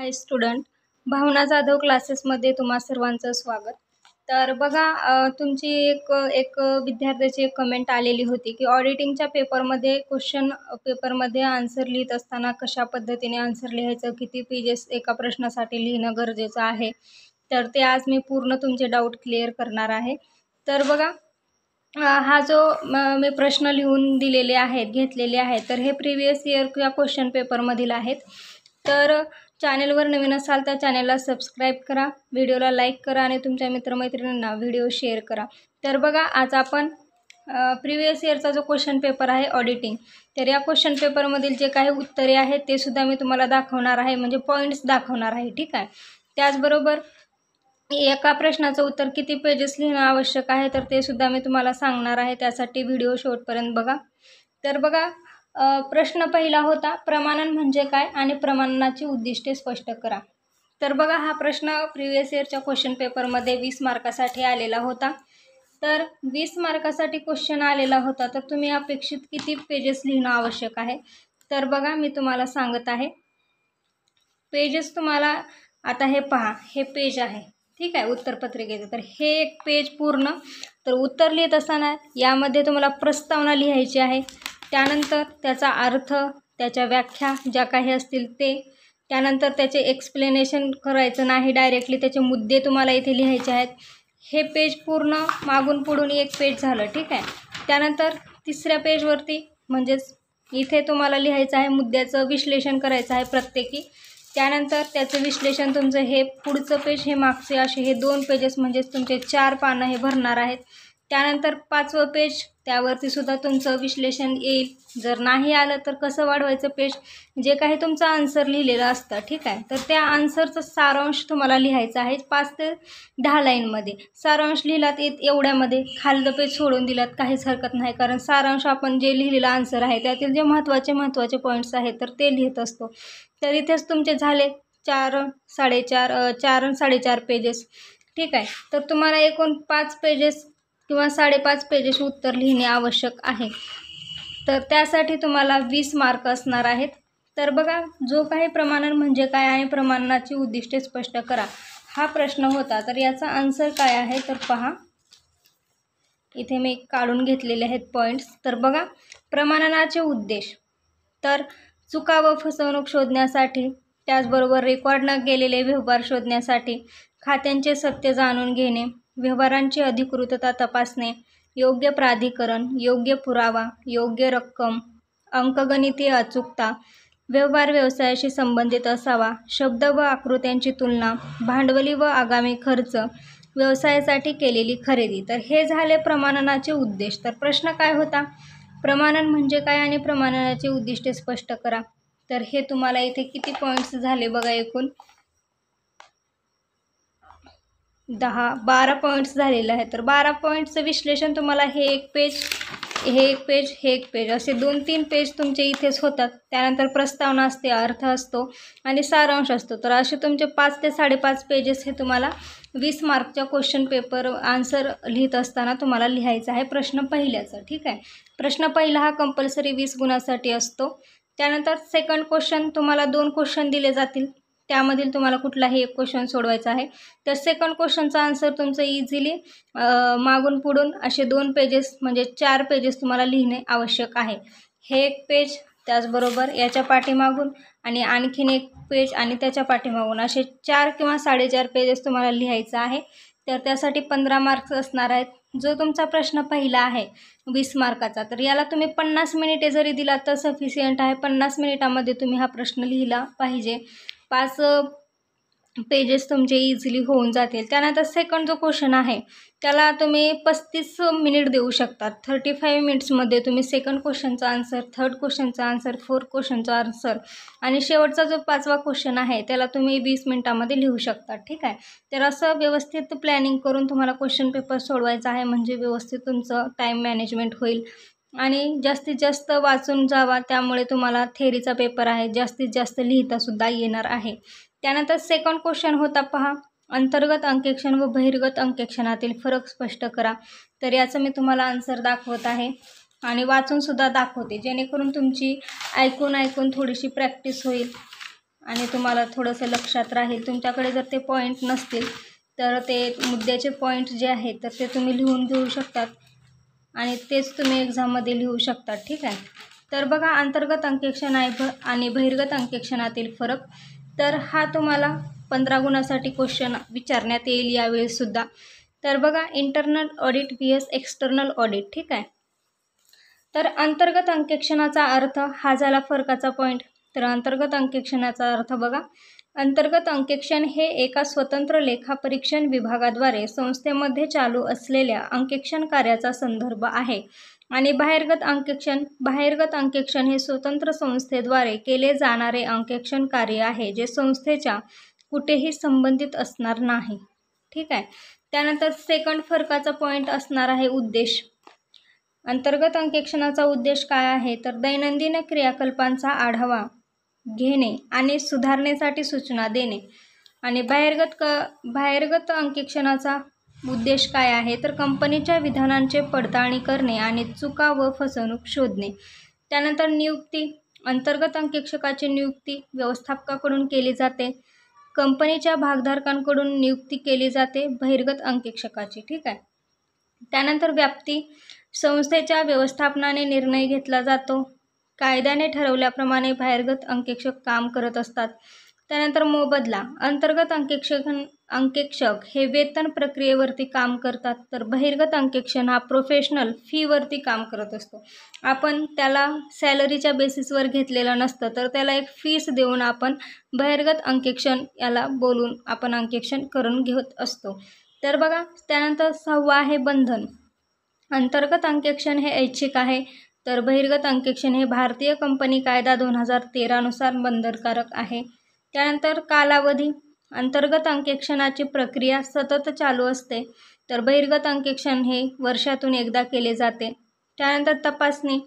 हाय student, भावना जाधव क्लासेसमध्ये तुम्हा सर्वांचं स्वागत। तर बघा तुमची एक विद्यार्थ्याची एक कमेंट आलेली होती की ऑडिटिंगच्या पेपरमध्ये पेपरमध्ये आन्सर लिहित असताना कशा पद्धतीने आन्सर लिहायचं, किती पेजेस एका प्रश्नासाठी लिहिणं गरजेचं आहे। तर ते आज मी पूर्ण तुमचे डाऊट क्लिअर करणार आहे। तर बघा हा जो मी प्रश्न लिहून दिलेले आहेत घेतलेले आहेत, तर हे प्रिव्हियस इयर किंवा क्वेश्चन पेपरमधील आहेत। तर चॅनलवर नवीन असाल तर चॅनलला सबस्क्राईब करा, व्हिडिओला लाईक करा आणि तुमच्या मित्रमैत्रिणींना व्हिडिओ शेअर करा। तर बघा आज आपण प्रिव्हियस इयरचा जो क्वेश्चन पेपर आहे ऑडिटिंग, तर या क्वेश्चन पेपरमधील जे काही उत्तरे आहेत ते सुद्धा मी तुम्हाला दाखवणार आहे, म्हणजे पॉईंट्स दाखवणार आहे, ठीक आहे। त्याचबरोबर एका प्रश्नाचं उत्तर किती पेजेस लिहिणं आवश्यक आहे तर ते सुद्धा मी तुम्हाला सांगणार आहे, त्यासाठी व्हिडिओ शेवटपर्यंत बघा। तर बघा प्रश्न पहिला होता, प्रमाणन म्हणजे काय आणि प्रमाणनाची उद्दिष्टे स्पष्ट करा। तर बघा हा प्रश्न प्रिव्हियस इयरच्या क्वेश्चन पेपरमध्ये 20 मार्कासाठी आलेला होता। तर 20 मार्कासाठी क्वेश्चन आलेला होता, तर तुम्ही अपेक्षित किती पेजेस लिहिणं आवश्यक आहे। तर बघा मी तुम्हाला सांगत आहे, पेजेस तुम्हाला आता हे पहा, हे पेज आहे, ठीक आहे, उत्तरपत्रिकेचं। तर हे एक पेज पूर्ण, तर उत्तर लिहित असताना यामध्ये तुम्हाला प्रस्तावना लिहायची आहे, त्यानंतर त्याचा अर्थ, त्याच्या व्याख्या ज्या काही असतील ते, त्यानंतर त्याचे एक्सप्लेनेशन करायचं नाही, डायरेक्टली त्याचे मुद्दे तुम्हाला इथे लिहायचे आहेत। हे पेज पूर्ण मागून पुढून एक पेज झालं, ठीक आहे। त्यानंतर तिसऱ्या पेजवरती म्हणजेच इथे तुम्हाला लिहायचं आहे, मुद्द्याचं विश्लेषण करायचं आहे प्रत्येकी। त्यानंतर त्याचं विश्लेषण तुमचं हे पुढचं पेज, हे मागचे, असे हे 2 पेजेस म्हणजेच तुमचे 4 पानं हे भरणार आहेत। त्यानंतर 5वं पेज, त्यावरती सुद्धा तुमचं विश्लेषण येईल। जर नाही आलं तर कसं वाढवायचं पेज, जे काही तुमचं आन्सर लिहिलेलं असतं, ठीक आहे। तर त्या आन्सरचं सारांश तुम्हाला लिहायचं आहे 5 ते 10 लाईनमध्ये। सारांश लिहिलात एवढ्यामध्ये, खालचं पेज सोडून दिलात काहीच हरकत नाही, कारण सारांश आपण जे लिहिलेलं आन्सर आहे त्यातील जे महत्त्वाचे पॉईंट्स आहेत तर ते लिहित असतो। तर इथेच तुमचे झाले 4 आणि 4.5 पेजेस, ठीक आहे। तर तुम्हाला एकूण 5 पेजेस किंवा 5.5 पेजेस उत्तर लिहिणे आवश्यक आहे। तर त्यासाठी तुम्हाला 20 मार्क असणार आहेत। तर बघा जो काही प्रमाणन म्हणजे काय आणि प्रमाणनाची उद्दिष्टे स्पष्ट करा हा प्रश्न होता, तर याचा आन्सर काय आहे तर पहा, इथे मी काढून घेतलेले आहेत पॉईंट्स। तर बघा प्रमाणनाचे उद्देश, तर चुका व फसवणूक शोधण्यासाठी, त्याचबरोबर रेकॉर्ड न केलेले व्यवहार शोधण्यासाठी, खात्यांचे सत्य जाणून घेणे, व्यवहारांची अधिकृतता तपासणे, योग्य प्राधिकरण, योग्य पुरावा, योग्य रक्कम, अंकगणितीय अचूकता, व्यवहार व्यवसायाशी संबंधित असावा, शब्द व आकृत्यांची तुलना, भांडवली व आगामी खर्च, व्यवसायासाठी केलेली खरेदी। तर हे झाले प्रमाणनाचे उद्देश। तर प्रश्न काय होता, प्रमाणन म्हणजे काय आणि प्रमाणनाची उद्दिष्टे स्पष्ट करा। तर हे तुम्हाला इथे किती पॉईंट्स झाले बघा, एकूण 12 पॉईंट्स झालेले आहेत। तर 12 पॉईंट्सचं विश्लेषण तुम्हाला हे एक पेज असे 2-3 पेज तुमचे इथेच होतात। त्यानंतर प्रस्तावना असते, अर्थ असतो आणि सारांश असतो। तर असे तुमचे 5 ते 5.5 पेजेस हे तुम्हाला 20 मार्कच्या क्वेश्चन पेपर आन्सर लिहित असताना तुम्हाला लिहायचं आहे प्रश्न पहिल्याचं, ठीक आहे। प्रश्न पहिला हा कंपल्सरी 20 गुणासाठी असतो। त्यानंतर सेकंड क्वेश्चन तुम्हाला 2 क्वेश्चन दिले जातील, त्यामधील तुम्हाला कुठलाही एक क्वेश्चन सोडवायचा आहे। तर सेकंड क्वेश्चनचा आन्सर तुमचं इझिली मागून पुढून असे 2 पेजेस म्हणजे 4 पेजेस तुम्हाला लिहिणे आवश्यक आहे। हे एक पेज, त्याचबरोबर याच्या पाठीमागून आणि आणखीन एक पेज आणि त्याच्या पाठीमागून, असे 4 किंवा 4.5 पेजेस तुम्हाला लिहायचं आहे। तर त्यासाठी 15 मार्क्स असणार आहेत। जो तुमचा प्रश्न पहिला आहे 20 मार्काचा, तर याला तुम्ही 50 मिनिटे जरी दिलात तर सफिशियंट आहे। 50 मिनिटामध्ये तुम्ही हा प्रश्न लिहिला पाहिजे। 5 पेजेस तुमचे इझिली होऊन जातील। त्यानंतर सेकंड जो क्वेश्चन आहे त्याला तुम्ही 35 मिनिट देऊ शकता। 35 मिनिट्समध्ये तुम्ही सेकंड क्वेश्चनचा आन्सर, थर्ड क्वेश्चनचा आन्सर, फोर्थ क्वेश्चनचा आन्सर आणि शेवटचा जो 5वा क्वेश्चन आहे त्याला तुम्ही 20 मिनिटामध्ये लिहू शकता, ठीक आहे। तर असं व्यवस्थित प्लॅनिंग करून तुम्हाला क्वेश्चन पेपर सोडवायचा आहे, म्हणजे व्यवस्थित तुमचं टाईम मॅनेजमेंट होईल आणि जास्तीत जास्त वाचून जावा। त्यामुळे तुम्हाला थेअरीचा पेपर आहे, जास्तीत जास्त लिहितासुद्धा येणार आहे। त्यानंतर सेकंड क्वेश्चन होता पहा, अंतर्गत अंकेक्षण व बहिर्गत अंकेक्षणातील फरक स्पष्ट करा। तर याचं मी तुम्हाला आन्सर दाखवत आहे आणि वाचून सुद्धा दाखवते, जेणेकरून तुमची ऐकून थोडीशी प्रॅक्टिस होईल आणि तुम्हाला थोडंसं लक्षात राहील. तुमच्याकडे जर ते पॉईंट नसतील तर ते मुद्द्याचे पॉईंट जे आहेत तर ते तुम्ही लिहून घेऊ शकतात आणि तेच तुम्ही एक्झाममध्ये लिहू शकतात. ठीक आहे. तर बघा, अंतर्गत अंकेक्षण आणि बहिर्गत अंकेक्षणातील फरक. तर हा तुम्हाला 15 गुणासाठी क्वेश्चन विचारण्यात येईल यावेळीसुद्धा. तर बघा, internal audit vs external audit. ठीक आहे. तर अंतर्गत अंकेक्षणाचा अर्थ हा झाला फरकाचा पॉईंट. तर अंतर्गत अंकेक्षणाचा अर्थ बघा, अंतर्गत अंकेक्षण हे एका स्वतंत्र लेखापरीक्षण विभागाद्वारे संस्थेमध्ये चालू असलेल्या अंकेक्षण कार्याचा संदर्भ आहे. आणि बाहेरगत अंकेक्षण हे स्वतंत्र संस्थेद्वारे केले जाणारे अंकेक्षण कार्य आहे जे संस्थेच्या कुठेही संबंधित असणार नाही. ठीक आहे. त्यानंतर सेकंड फरकाचा पॉईंट असणार आहे उद्देश. अंतर्गत अंकेक्षणाचा उद्देश काय आहे तर दैनंदिन क्रियाकल्पांचा आढावा घेणे आणि सुधारणेसाठी सूचना देणे. आणि बाहेरगत अंकेक्षणाचा उद्देश काय आहे तर कंपनीच्या विधानांचे पडताळणी करणे आणि चुका व फसवणूक शोधणे. त्यानंतर नियुक्ती. अंतर्गत अंकेक्षकाची नियुक्ती व्यवस्थापकाकडून केली जाते. कंपनीच्या भागधारकांकडून नियुक्ती केली जाते बहिर्गत अंकेक्षकाची. ठीक आहे. त्यानंतर व्याप्ती. संस्थेच्या व्यवस्थापनाने निर्णय घेतला जातो. कायद्याने ठरवल्याप्रमाणे बाहेरगत अंकेक्षक काम करत असतात. त्यानंतर मोबदला. अंतर्गत अंकेक्षक हे वेतन प्रक्रियेवरती काम करतात, तर बहिर्गत अंकेक्षण हा प्रोफेशनल फीवरती काम करत असतो. आपण त्याला सॅलरीच्या बेसिसवर घेतलेलं नसतं, तर त्याला एक फीस देऊन आपण बहिर्गत अंकेक्षण याला बोलून आपण अंकेक्षण करून घेत असतो. तर बघा, त्यानंतर 6वा आहे बंधन. अंतर्गत अंकेक्षण हे ऐच्छिक आहे, तर बहिर्गत अंकेक्षण हे भारतीय कंपनी कायदा 2013 नुसार बंधनकारक आहे. त्यानंतर कालावधी. अंतर्गत अंकेक्षणाची प्रक्रिया सतत चालू असते, तर बहिर्गत अंकेक्षण हे वर्षातून एकदा केले जाते. त्यानंतर तपासणी.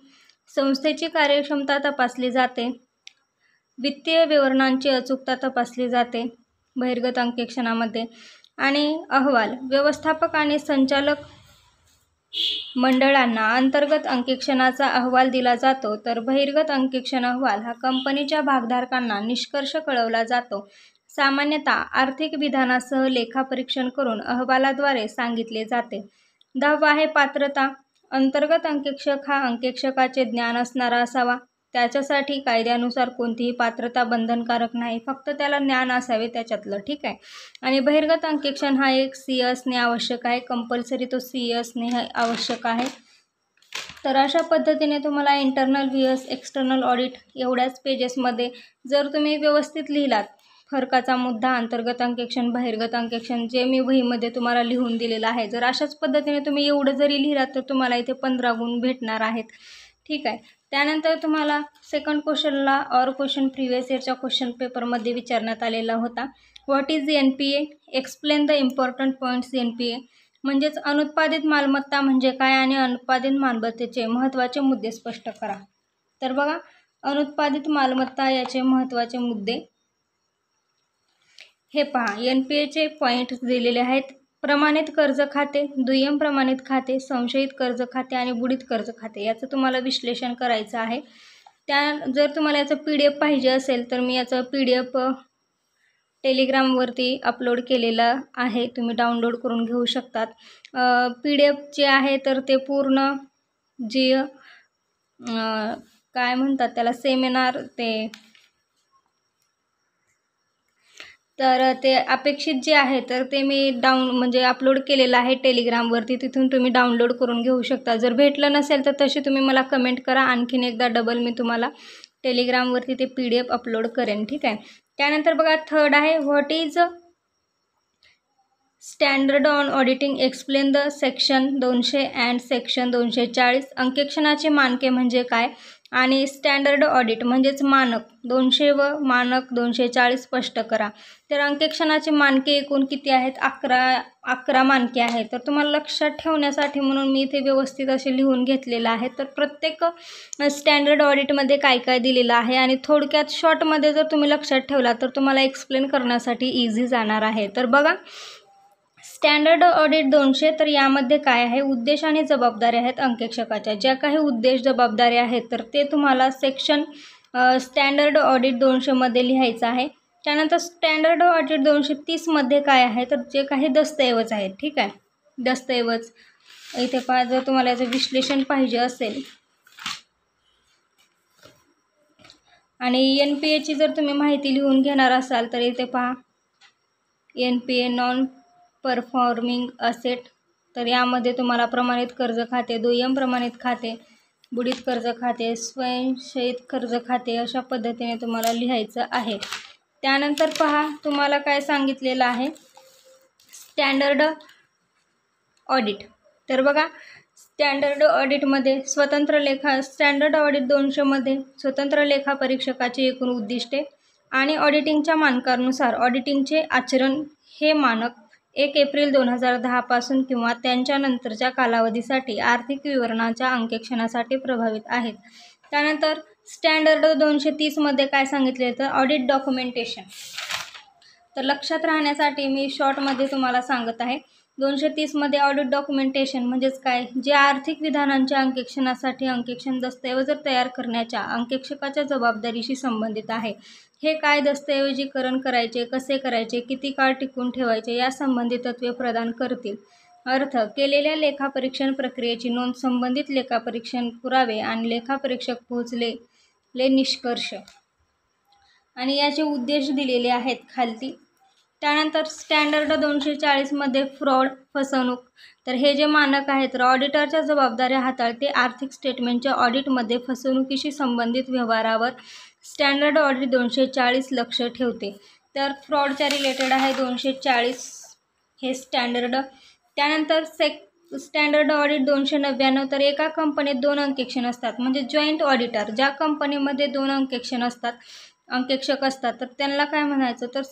संस्थेची कार्यक्षमता तपासली जाते. वित्तीय विवरणांची अचूकता तपासली जाते बहिर्गत अंकेक्षणामध्ये. आणि अहवाल. व्यवस्थापक आणि संचालक मंडळांना अंतर्गत अंकेक्षणाचा अहवाल दिला जातो, तर बहिर्गत अंकेक्षण अहवाल हा कंपनीच्या भागधारकांना निष्कर्ष कळवला जातो. सामान्यतः आर्थिक विधानासह लेखापरीक्षण करून अहवालाद्वारे सांगितले जाते. 10वा आहे पात्रता. अंतर्गत अंकेक्षक हा अंकेक्षकाचे ज्ञान असणारा असावा. त्याच्यासाठी कायद्यानुसार कोणतीही पात्रता बंधनकारक नाही, फक्त त्याला ज्ञान असावे त्याच्यातलं. ठीक आहे. आणि बहिर्गत अंकेक्षण हा एक CA असणे आवश्यक आहे. कंपल्सरी तो CA असणे हे आवश्यक आहे. तर अशा पद्धतीने तुम्हाला इंटरनल vs एक्सटर्नल ऑडिट एवढ्याच पेजेसमध्ये जर तुम्ही व्यवस्थित लिहिलात फरकाचा मुद्दा, अंतर्गत अंकेक्षण, बहिर्गत अंकेक्षण, जे मी वहीमध्ये तुम्हाला लिहून दिलेलं आहे, जर अशाच पद्धतीने तुम्ही एवढं जरी लिहिलात तर तुम्हाला इथे 15 गुण भेटणार आहेत. ठीक आहे. त्यानंतर तुम्हाला सेकंड क्वेश्चनला और क्वेश्चन प्रिव्हियस इयरच्या क्वेश्चन पेपरमध्ये विचारण्यात आलेला होता. What is NPA? Explain the important points NPA. म्हणजेच अनुत्पादित मालमत्ता म्हणजे काय आणि अनुत्पादित मालमत्तेचे महत्त्वाचे मुद्दे स्पष्ट करा. तर बघा, अनुत्पादित मालमत्ता याचे महत्त्वाचे मुद्दे हे पहा. NPAचे पॉईंट्स दिलेले आहेत. प्रमाणित कर्ज खाते, दुय्यम प्रमाणित खाते, संशयित कर्ज खाते आणि बुडीत कर्ज खाते याचं तुम्हाला विश्लेषण करायचं आहे. जर तुम्हाला याचं PDF पाहिजे असेल तर मी याचं PDF टेलिग्रामवरती अपलोड केलेलं आहे, तुम्ही डाउनलोड करून घेऊ शकतात. PDF जे आहे तर ते पूर्ण जे काय म्हणतात त्याला सेमिनार तर ते अपेक्षित जे आहे तर ते मी म्हणजे अपलोड केलेलं आहे टेलिग्रामवरती, तिथून तुम्ही डाउनलोड करून घेऊ शकता. जर भेटलं नसेल तर तशी तुम्ही मला कमेंट करा, आणखीन एकदा डबल मी तुम्हाला टेलिग्रामवरती ते PDF अपलोड करेन. ठीक आहे. त्यानंतर बघा, थर्ड आहे what is standard on auditing. Explain the section 200 and section 240. अंकेक्षणाचे मानके म्हणजे काय आणि स्टँडर्ड ऑडिट म्हणजेच मानक 200 व मानक 240 स्पष्ट करा. तर अंकेक्षणाचे मानके एकूण किती आहेत? 11 मानके आहेत. तर तुम्हाला लक्षात ठेवण्यासाठी म्हणून मी इथे व्यवस्थित असे लिहून घेतलेलं आहे. तर प्रत्येक स्टँडर्ड ऑडिटमध्ये काय काय दिलेलं आहे आणि थोडक्यात शॉर्टमध्ये जर तुम्ही लक्षात ठेवला तर तुम्हाला एक्सप्लेन करण्यासाठी इझी जाणार आहे. तर बघा, स्टँडर्ड ऑडिट 200. तर यामध्ये काय आहे? उद्देश आणि जबाबदाऱ्या आहेत अंकेक्षकाच्या. ज्या काही उद्देश जबाबदाऱ्या आहेत तर ते तुम्हाला सेक्शन स्टँडर्ड ऑडिट 200मध्ये लिहायचं आहे. त्यानंतर स्टँडर्ड ऑडिट 230मध्ये काय आहे तर जे काही दस्तऐवज आहेत, ठीक आहे, दस्तऐवज इथे पहा. जर तुम्हाला याचं विश्लेषण पाहिजे असेल आणि NPAची जर तुम्ही माहिती लिहून घेणार असाल तर इथे पहा, NPA नॉन परफॉर्मिंग असेट. तर यामध्ये तुम्हाला प्रमाणित कर्ज खाते, दुय्यम प्रमाणित खाते, बुडीत कर्ज खाते, स्वयंचलित कर्ज खाते अशा पद्धतीने तुम्हाला लिहायचं आहे. त्यानंतर पहा तुम्हाला काय सांगितलेलं आहे, स्टँडर्ड ऑडिट. तर बघा स्टँडर्ड ऑडिटमध्ये स्टँडर्ड ऑडिट 200मध्ये स्वतंत्र लेखा परीक्षकाची एकूण उद्दिष्टे आणि ऑडिटिंगच्या मानकानुसार ऑडिटिंगचे आचरण हे मानक 1 एप्रिल 2010 पासून किंवा त्यांच्यानंतरच्या कालावधीसाठी आर्थिक विवरणाच्या अंकेक्षणासाठी प्रभावित आहेत. त्यानंतर स्टँडर्ड 230मध्ये काय सांगितले तर ऑडिट डॉक्युमेंटेशन. तर लक्षात राहण्यासाठी मी शॉर्टमध्ये तुम्हाला सांगत आहे. 230मध्ये ऑडिट डॉक्युमेंटेशन म्हणजेच काय, जे आर्थिक विधानांच्या अंकेक्षणासाठी अंकेक्षण दस्तऐवज तयार करण्याच्या अंकेक्षकाच्या जबाबदारीशी संबंधित आहे. हे काय दस्तऐवजीकरण करायचे, कसे करायचे, किती काळ टिकून ठेवायचे यासंबंधी तत्त्वे प्रदान करतील. अर्थ केलेल्या लेखापरीक्षण प्रक्रियेची नोंद, संबंधित लेखापरीक्षण पुरावे आणि लेखापरीक्षक पोहोचलेले निष्कर्ष आणि याचे उद्देश दिलेले आहेत खालती. त्यानंतर स्टँडर्ड 240मध्ये फ्रॉड, फसवणूक. तर हे जे मानक आहे तर ऑडिटरच्या जबाबदाऱ्या हाताळते. आर्थिक स्टेटमेंटच्या ऑडिटमध्ये फसवणुकीशी संबंधित व्यवहारावर स्टँडर्ड ऑडिट 240 लक्ष ठेवते. तर फ्रॉडच्या रिलेटेड आहे 240 हे स्टँडर्ड. त्यानंतर स्टँडर्ड ऑडिट 299. तर एका कंपनीत 2 अंकेक्षण असतात म्हणजे जॉईंट ऑडिटर. ज्या कंपनीमध्ये 2 अंकेक्षक असतात तर त्यांना काय म्हणायचं तर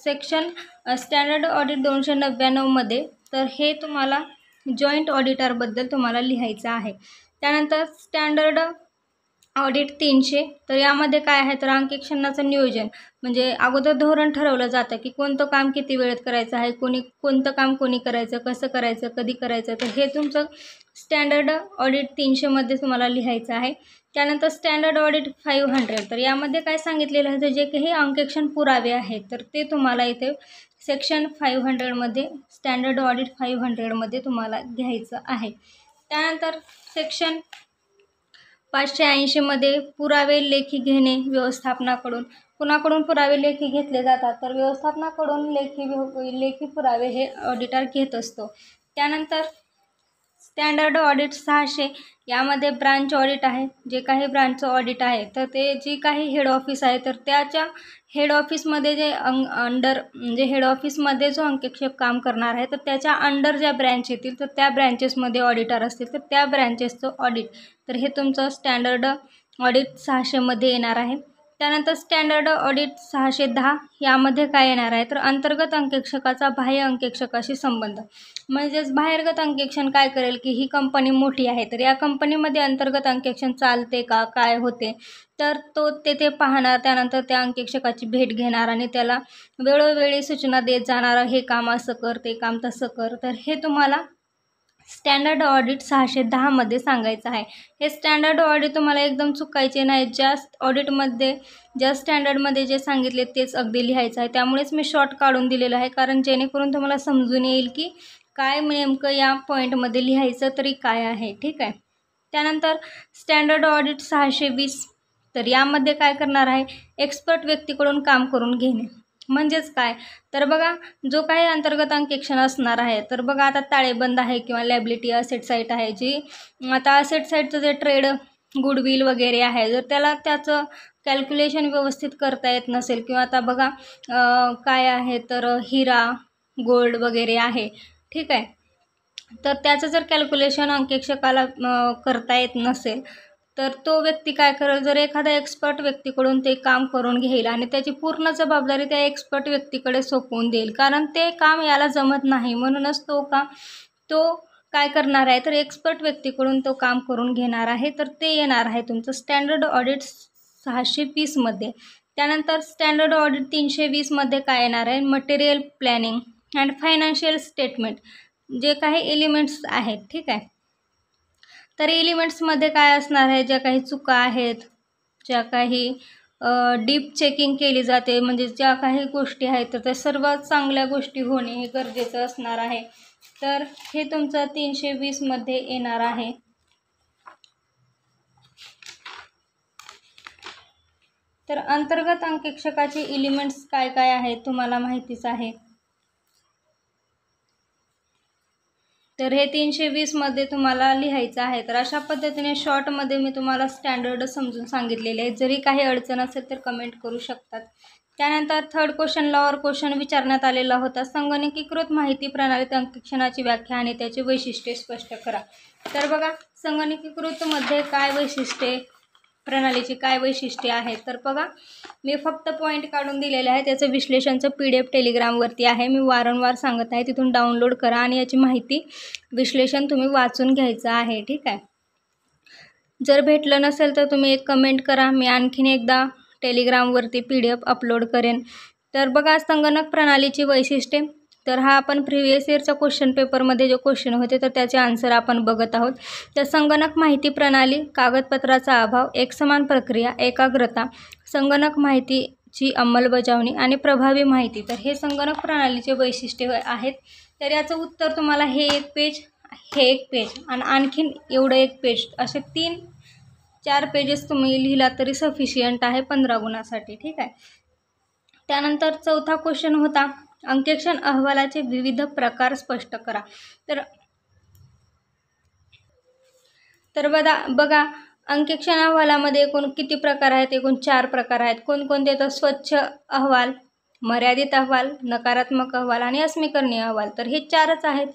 स्टँडर्ड ऑडिट 299मध्ये तर हे तुम्हाला जॉईंट ऑडिटरबद्दल तुम्हाला लिहायचं आहे. त्यानंतर स्टँडर्ड ऑडिट 300. तर यामध्ये काय आहे तर अंकेक्षणाचं नियोजन म्हणजे अगोदर धोरण ठरवलं जातं की कोणतं काम किती वेळेत करायचं आहे, कोणतं काम कोणी करायचं, कसं करायचं, कधी करायचं. तर हे तुमचं स्टँडर्ड ऑडिट 300मध्ये तुम्हाला लिहायचं आहे. त्यानंतर स्टँडर्ड ऑडिट 500. तर यामध्ये काय सांगितलेलं आहे तर जे काही अंकेक्षण पुरावे आहेत तर ते तुम्हाला इथे सेक्शन 500मध्ये स्टँडर्ड ऑडिट 500मध्ये तुम्हाला घ्यायचं आहे. त्यानंतर सेक्शन 580मध्ये पुरावे लेखी घेणे व्यवस्थापनाकडून. कुणाकडून पुरावे लेखी घेतले जातात तर व्यवस्थापनाकडून लेखी पुरावे हे ऑडिटर घेत असतो. त्यानंतर स्टँडर्ड ऑडिट 600. यामध्ये ब्रांच ऑडिट आहे. जे काही ब्रांचचं ऑडिट आहे तर ते जी काही हेड ऑफिस आहे तर त्याच्या हेड ऑफिसमध्ये जे म्हणजे हेड ऑफिसमध्ये जो अंकेक्षक काम करणार आहे तर त्याच्या अंडर ज्या ब्रँच येतील तर त्या ब्रँचेसमध्ये ऑडिटर असतील तर त्या ब्रँचेसचं ऑडिट. तर हे तुमचं स्टँडर्ड ऑडिट 600मध्ये येणार आहे. त्यानंतर स्टँडर्ड ऑडिट 610. यामध्ये काय येणार आहे तर अंतर्गत अंकेक्षकाचा बाह्य अंकेक्षकाशी संबंध. म्हणजेच बाहेरगत अंकेक्षण काय करेल की ही कंपनी मोठी आहे तर या कंपनीमध्ये अंतर्गत अंकेक्षण चालते का, काय होते तर तो तेथे पाहणार. त्यानंतर त्या अंकेक्षकाची भेट घेणार आणि त्याला वेळोवेळी सूचना देत जाणार, हे काम असं कर, ते काम तसं कर. तर हे तुम्हाला स्टँडर्ड ऑडिट 610मध्ये सांगायचं आहे. हे स्टँडर्ड ऑडिट तुम्हाला एकदम चुकायचे नाही. ज्या स्टँडर्डमध्ये जे सांगितले तेच अगदी लिहायचं आहे. त्यामुळेच मी शॉर्ट काढून दिलेलं आहे कारण जेणेकरून तुम्हाला समजून येईल की काय नेमकं या पॉईंटमध्ये लिहायचं तरी काय आहे, ठीक आहे. त्यानंतर स्टँडर्ड ऑडिट 620. तर यामध्ये काय करणार आहे एक्सपर्ट व्यक्तीकडून काम करून घेणे. म्हणजेच काय तर बघा जो काही अंतर्गत अंकेक्षण असणार आहे तर बघा आता ताळेबंद आहे किंवा लॅबिलिटी असेट साईट आहे. जी आता असेट साईटचं जे ट्रेड गुडविल वगैरे आहे जर त्याचं कॅल्क्युलेशन व्यवस्थित करता येत नसेल किंवा आता बघा काय आहे तर हिरा गोल्ड वगैरे आहे, ठीक आहे. तर त्याचं जर कॅल्क्युलेशन अंकेक्षकाला करता येत नसेल तर तो व्यक्ती काय करेल जर एखाद्या एक्सपर्ट व्यक्तीकडून ते काम करून घेईल आणि त्याची पूर्ण जबाबदारी त्या एक्सपर्ट व्यक्तीकडे सोपवून देईल कारण ते काम याला जमत नाही. म्हणूनच तो काय करणार आहे तर एक्सपर्ट व्यक्तीकडून तो काम करून घेणार आहे. तर ते येणार आहे तुमचं स्टँडर्ड ऑडिट 620मध्ये. त्यानंतर स्टँडर्ड ऑडिट 320मध्ये काय येणार आहे material planning and financial statement. जे काही एलिमेंट्स आहेत, ठीक आहे. तर एलिमेंट्समध्ये काय असणार आहे ज्या काही चुका आहेत, ज्या काही डीप चेकिंग केली जाते, म्हणजे ज्या काही गोष्टी आहेत तर त्या सर्वात चांगल्या गोष्टी होणे हे गरजेचं असणार आहे. तर हे तुमचं 320मध्ये येणार आहे. तर अंतर्गत अंकेक्षकाचे एलिमेंट्स काय काय आहेत तुम्हाला माहितीच आहे. तर हे 320मध्ये तुम्हाला लिहायचं आहे. तर अशा पद्धतीने शॉर्टमध्ये मी तुम्हाला स्टँडर्ड समजून सांगितलेले आहे. जरी काही अडचण असेल तर कमेंट करू शकतात. त्यानंतर थर्ड क्वेश्चनला और क्वेश्चन विचारण्यात आलेला होता, संगणकीकृत माहिती प्रणालीत अंकेक्षणाची व्याख्या आणि त्याची वैशिष्ट्ये स्पष्ट करा. तर बघा, संगणकीकृतमध्ये काय वैशिष्ट्ये, प्रणालीची काय वैशिष्ट्ये आहेत, तर बघा मी फक्त पॉईंट काढून दिलेले आहे. त्याचं विश्लेषणचं PDF टेलिग्रामवरती आहे, मी वारंवार सांगत आहे, तिथून डाउनलोड करा आणि याची माहिती विश्लेषण तुम्ही वाचून घ्यायचं आहे. ठीक आहे. जर भेटलं नसेल तर तुम्ही एक कमेंट करा, मी आणखीन एकदा टेलिग्रामवरती PDF अपलोड करेन. तर बघा, संगणक प्रणालीची वैशिष्ट्ये, तर हा आपण प्रिव्हियस इयरच्या क्वेश्चन पेपरमध्ये जे क्वेश्चन होते तर त्याचे आन्सर आपण बघत आहोत. तर संगणक माहिती प्रणाली, कागदपत्राचा अभाव, एकसमान प्रक्रिया, एकाग्रता, संगणक माहितीची अंमलबजावणी आणि प्रभावी माहिती. तर हे संगणक प्रणालीचे वैशिष्ट्ये आहेत. तर याचं उत्तर तुम्हाला हे एक पेज, हे एक पेज आणि आणखीन एवढं एक पेज, असे 3-4 पेजेस तुम्ही लिहिला तरी सफिशियंट आहे 15 गुणासाठी. ठीक आहे. त्यानंतर चौथा क्वेश्चन होता, अंकेक्षण अहवालाचे विविध प्रकार स्पष्ट करा. तर बघा अंकेक्षण अहवालामध्ये एकूण किती प्रकार आहेत? एकूण 4 प्रकार आहेत. कोणकोणते? तर स्वच्छ अहवाल, मर्यादित अहवाल, नकारात्मक अहवाल आणि अस्वीकरणीय अहवाल. तर हे 4च आहेत.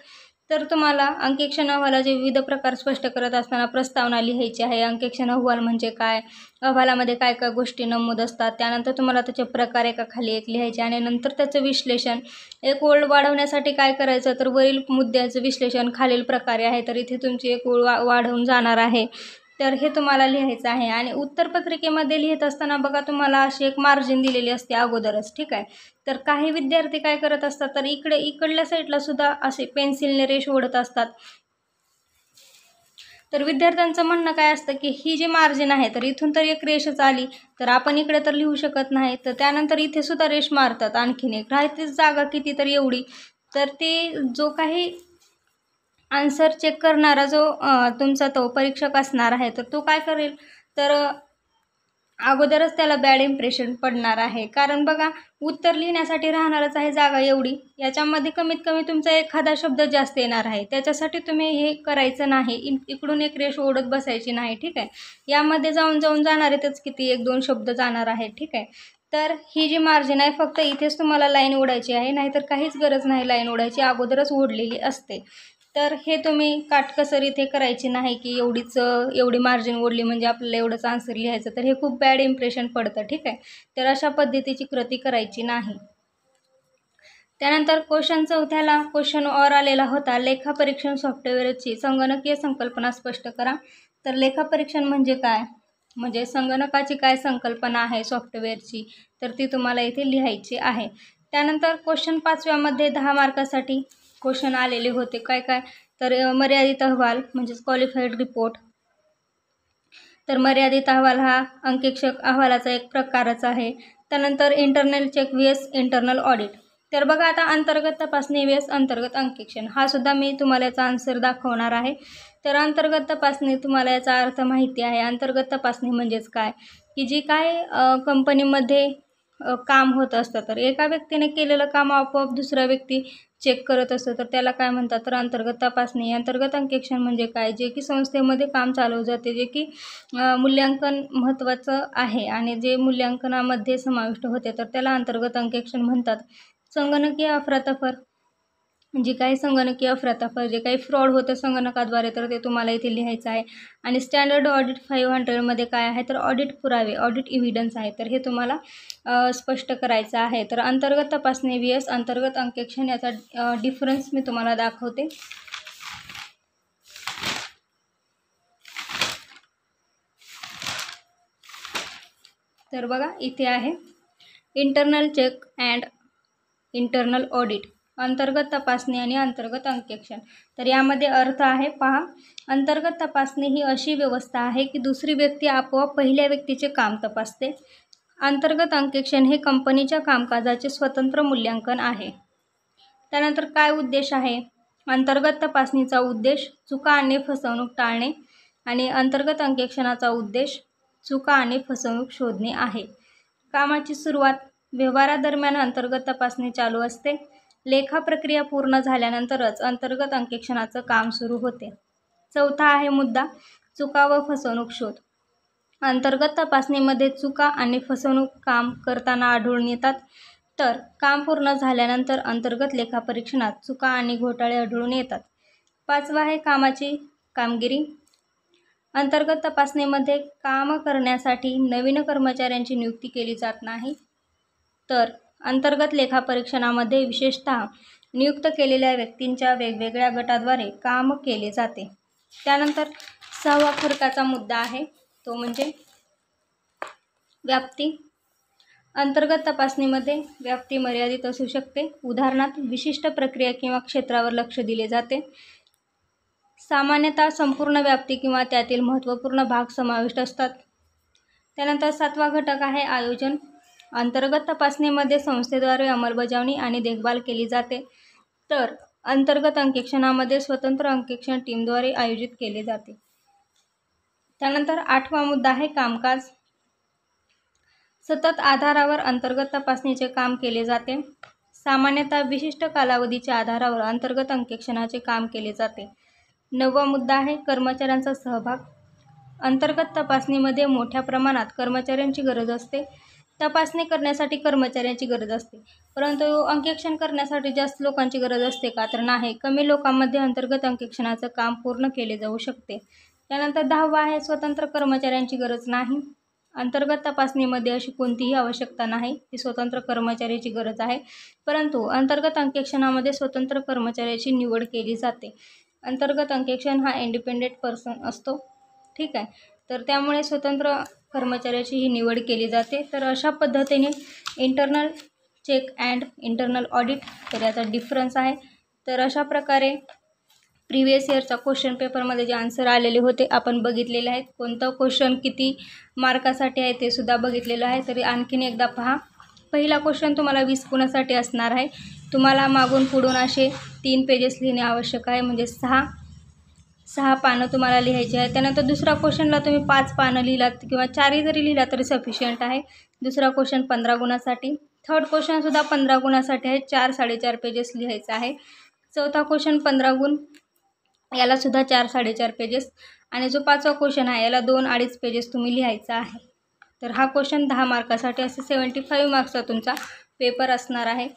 तर तुम्हाला अंकेक्षण अहवालाचे विविध प्रकार स्पष्ट करत असताना प्रस्तावना लिहायची आहे. अंकेक्षण अहवाल म्हणजे काय, अहवालामध्ये काय काय गोष्टी नमूद असतात, त्यानंतर तुम्हाला त्याचे प्रकार एकाखाली एक लिहायचे आणि नंतर त्याचं विश्लेषण. एक ओळ वाढवण्यासाठी काय करायचं, तर वरील मुद्द्याचं विश्लेषण खालील प्रकारे आहे, तर इथे तुमची एक ओळ वाढवून जाणार आहे. तर हे तुम्हाला लिहायचं आहे. आणि उत्तरपत्रिकेमध्ये लिहित असताना बघा तुम्हाला अशी एक मार्जिन दिलेली असते अगोदरच. ठीक आहे. तर काही विद्यार्थी काय करत असतात, तर इकडल्या साईडला सुद्धा असे पेन्सिलने रेष ओढत असतात. तर विद्यार्थ्यांचं म्हणणं काय असतं की ही जी मार्जिन आहे तर इथून तर एक रेषच आली, तर आपण इकडे तर लिहू शकत नाही, तर त्यानंतर इथे सुद्धा रेष मारतात आणखीन एक, राहतेच जागा किती तर एवढी. तर ते जो काही आन्सर चेक करणारा जो तुमचा तो परीक्षक असणार आहे तर तो काय करेल, तर अगोदरच त्याला बॅड इम्प्रेशन पडणार आहे. कारण बघा, उत्तर लिहिण्यासाठी राहणारच आहे जागा एवढी, याच्यामध्ये कमीत कमी तुमचा एखादा शब्द जास्त येणार आहे. त्याच्यासाठी तुम्ही हे करायचं नाही, इकडून एक रेष ओढत बसायची नाही. ठीक आहे. यामध्ये जाऊन जाणार आहेतच किती, 1-2 शब्द जाणार आहेत. ठीक आहे. तर ही जी मार्जिन आहे फक्त इथेच तुम्हाला लाईन ओढायची आहे, नाहीतर काहीच गरज नाही लाईन ओढायची, अगोदरच ओढलेली असते. तर हे तुम्ही काटकसर इथे करायची नाही की एवढी मार्जिन ओढली म्हणजे आपल्याला एवढंच आन्सर लिहायचं, तर हे खूप बॅड इम्प्रेशन पडतं. ठीक आहे. तर अशा पद्धतीची कृती करायची नाही. त्यानंतर क्वेश्चन चौथ्याला क्वेश्चन और आलेला होता, लेखापरीक्षण सॉफ्टवेअरची संगणकीय संकल्पना स्पष्ट करा. तर लेखापरीक्षण म्हणजे काय, म्हणजे संगणकाची काय संकल्पना आहे सॉफ्टवेअरची, तर ती तुम्हाला इथे लिहायची आहे. त्यानंतर क्वेश्चन 5व्यामध्ये 10 मार्कासाठी क्वेश्चन आलेले होते. काय काय, तर मर्यादित अहवाल म्हणजेच क्वालिफाईड रिपोर्ट. तर मर्यादित अहवाल हा अंकेक्षक अहवालाचा एक प्रकारच आहे. त्यानंतर internal check vs internal audit. तर बघा, आता अंतर्गत तपासणी vs अंतर्गत अंकेक्षण, हा सुद्धा मी तुम्हाला याचा आन्सर दाखवणार आहे. तर अंतर्गत तपासणी, तुम्हाला याचा अर्थ माहिती आहे. अंतर्गत तपासणी म्हणजेच काय, की जी काय कंपनीमध्ये काम होत असतं, तर एका व्यक्तीने केलेलं काम आपोआप दुसरा व्यक्ती चेक करत असतो, तर त्याला काय म्हणतात, तर अंतर्गत तपासणी. अंतर्गत अंकेक्षण म्हणजे काय, जे की संस्थेमध्ये काम चालवलं जाते, जे की मूल्यांकन महत्त्वाचं आहे आणि जे मूल्यांकनामध्ये समाविष्ट होते, तर त्याला अंतर्गत अंकेक्षण म्हणतात. संगणकीय अफरातफर, जी काही संगणकीय अफरातफर, जे काही फ्रॉड होतं संगणकाद्वारे, तर ते तुम्हाला इथे लिहायचं आहे. आणि स्टँडर्ड ऑडिट 500मध्ये काय आहे, तर ऑडिट पुरावे, ऑडिट इव्हिडन्स आहे, तर हे तुम्हाला स्पष्ट करायचं आहे. तर अंतर्गत तपासणी vs अंतर्गत अंकेक्षण याचा डिफरन्स मी तुम्हाला दाखवते. तर बघा, इथे आहे internal check and internal audit, अंतर्गत तपासणी आणि अंतर्गत अंकेक्षण. तर यामध्ये अर्थ आहे पहा, अंतर्गत तपासणी ही अशी व्यवस्था आहे की दुसरी व्यक्ती आपोआप पहिल्या व्यक्तीचे काम तपासते अंतर्गत अंकेक्षण हे कंपनीच्या कामकाजाचे स्वतंत्र मूल्यांकन आहे. त्यानंतर काय उद्देश आहे? अंतर्गत तपासणीचा उद्देश चुका आणि फसवणूक टाळणे आणि अंतर्गत अंकेक्षणाचा उद्देश चुका आणि फसवणूक शोधणे आहे. कामाची सुरुवात. व्यवहारादरम्यान अंतर्गत तपासणी चालू असते. लेखा प्रक्रिया पूर्ण झाल्यानंतरच अंतर्गत अंकेक्षणाचं काम सुरू होते. चौथा आहे मुद्दा, चुका व फसवणूक शोध. अंतर्गत तपासणीमध्ये चुका आणि फसवणूक काम करताना आढळून येतात, तर काम पूर्ण झाल्यानंतर अंतर्गत लेखापरीक्षणात चुका आणि घोटाळे आढळून येतात. पाचवा आहे कामाची कामगिरी. अंतर्गत तपासणीमध्ये काम करण्यासाठी नवीन कर्मचाऱ्यांची नियुक्ती केली जात नाही, तर अंतर्गत लेखापरीक्षणामध्ये विशेषतः नियुक्त केलेल्या व्यक्तींच्या वेगवेगळ्या गटाद्वारे काम केले जाते. त्यानंतर सहावा फरकाचा मुद्दा आहे, तो म्हणजे व्याप्ती. अंतर्गत तपासणीमध्ये व्याप्ती मर्यादित असू शकते. उदाहरणार्थ विशिष्ट प्रक्रिया किंवा क्षेत्रावर लक्ष दिले जाते. सामान्यतः संपूर्ण व्याप्ती किंवा त्यातील महत्त्वपूर्ण भाग समाविष्ट असतात. त्यानंतर सातवा घटक आहे आयोजन. अंतर्गत तपासणीमध्ये संस्थेद्वारे अंमलबजावणी आणि देखभाल केली जाते, तर अंतर्गत अंकेक्षणामध्ये स्वतंत्र अंकेक्षण टीमद्वारे आयोजित केले जाते. त्यानंतर आठवा मुद्दा आहे कामकाज. सतत आधारावर अंतर्गत तपासणीचे काम केले जाते. सामान्यतः विशिष्ट कालावधीच्या आधारावर अंतर्गत अंकेक्षणाचे काम केले जाते. नववा मुद्दा आहे कर्मचाऱ्यांचा सहभाग. अंतर्गत तपासणीमध्ये मोठ्या प्रमाणात कर्मचाऱ्यांची गरज असते. तपासणी करण्यासाठी कर्मचाऱ्यांची गरज असते, परंतु अंकेक्षण करण्यासाठी जास्त लोकांची गरज असते का? तर नाही. कमी लोकांमध्ये अंतर्गत अंकेक्षणाचं काम पूर्ण केले जाऊ शकते. त्यानंतर 10वा आहे स्वतंत्र कर्मचाऱ्यांची गरज नाही. अंतर्गत तपासणीमध्ये अशी कोणतीही आवश्यकता नाही की स्वतंत्र कर्मचाऱ्याची गरज आहे, परंतु अंतर्गत अंकेक्षणामध्ये स्वतंत्र कर्मचाऱ्याची निवड केली जाते. अंतर्गत अंकेक्षण हा इंडिपेंडेंट पर्सन असतो, ठीक आहे. तर त्यामुळे स्वतंत्र कर्मचाऱ्याची ही निवड केली जाते. तर अशा पद्धतीने internal check and internal audit, तर याचा डिफरन्स आहे. तर अशा प्रकारे प्रिव्हियस इयरचा क्वेश्चन पेपरमध्ये जे आन्सर आलेले होते आपण बघितलेले आहेत. कोणतं क्वेश्चन किती मार्कासाठी आहे ते सुद्धा बघितलेलं आहे. तरी आणखीन एकदा पहा. पहिला क्वेश्चन तुम्हाला 20 गुणासाठी असणार आहे. तुम्हाला मागून पुढून असे 3 पेजेस लिहिणे आवश्यक आहे, म्हणजे 6 पानं तुम्हाला लिहायची आहे. त्यानंतर दुसरा क्वेश्चनला तुम्ही 5 पानं लिहिलात किंवा 4ही जरी लिहिला तरी सफिशियंट आहे. दुसरा क्वेश्चन 15 गुणासाठी. थर्ड क्वेश्चनसुद्धा 15 गुणासाठी आहे. 4-4.5 पेजेस लिहायचं आहे. चौथा क्वेश्चन 15 गुण, यालासुद्धा 4-4.5 पेजेस. आणि जो 5वा क्वेश्चन आहे याला 2-2.5 पेजेस तुम्ही लिहायचा आहे. तर हा क्वेश्चन 10 मार्कासाठी, असे 75 मार्क्सचा तुमचा पेपर असणार आहे.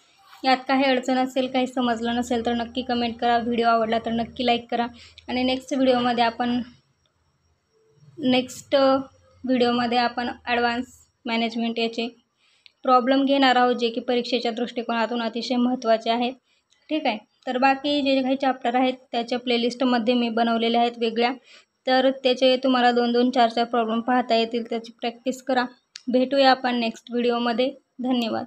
यात काही अडचण असेल, काही समजलं नसेल तर नक्की कमेंट करा. व्हिडिओ आवडला तर नक्की लाईक करा. आणि नेक्स्ट व्हिडिओमध्ये आपण ॲडव्हान्स मॅनेजमेंट याचे प्रॉब्लेम घेणार आहोत, जे की परीक्षेच्या दृष्टिकोनातून अतिशय महत्त्वाचे आहेत, ठीक आहे. तर बाकी जे काही चॅप्टर आहेत त्याच्या प्लेलिस्टमध्ये मी बनवलेले आहेत वेगळ्या, तर त्याचे तुम्हाला 2-2, 4-4 प्रॉब्लेम पाहता येतील. त्याची प्रॅक्टिस करा. भेटूया आपण नेक्स्ट व्हिडिओमध्ये. धन्यवाद.